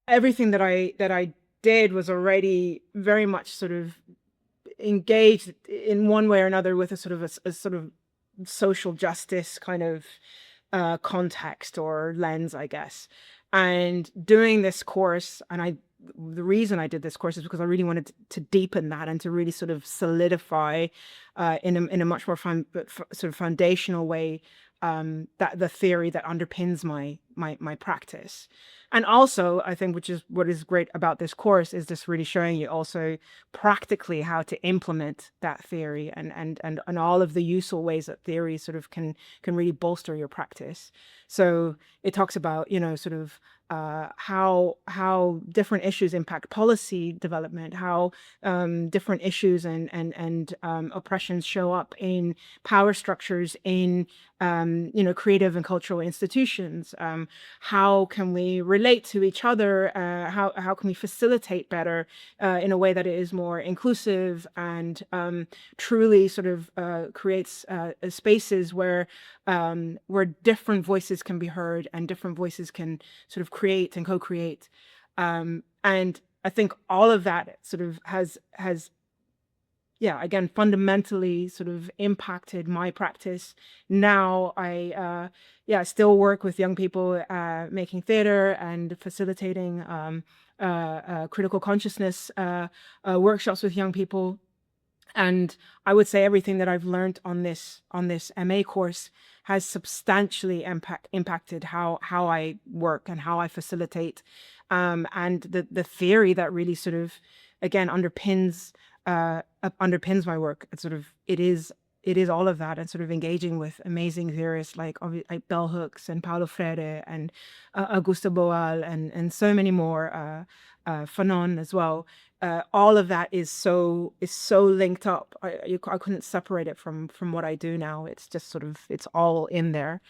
everything that I did was already very much sort of engaged in one way or another with a sort of a sort of social justice kind of context or lens, I guess. And doing this course, the reason I did this course is because I really wanted to deepen that and to really sort of solidify in a much more sort of foundational way that the theory that underpins my practice. And also, I think, which is what is great about this course, is this really showing you also practically how to implement that theory and all of the useful ways that theory sort of can really bolster your practice. So it talks about, sort of how different issues impact policy development, how different issues and oppressions show up in power structures in creative and cultural institutions. How can we relate to each other? How can we facilitate better in a way that is more inclusive and truly sort of creates spaces where different voices can be heard and different voices can sort of create and co-create. And I think all of that sort of has yeah, again, fundamentally sort of impacted my practice. Now I still work with young people making theater and facilitating critical consciousness workshops with young people. And I would say everything that I've learned on this MA course has substantially impacted how I work and how I facilitate. And the theory that really sort of again underpins my work. It's sort of it is all of that, and sort of engaging with amazing theorists like bell hooks and Paulo Freire and Augusto Boal and so many more, Fanon as well. All of that is so linked up. I couldn't separate it from what I do now. It's just sort of it's all in there.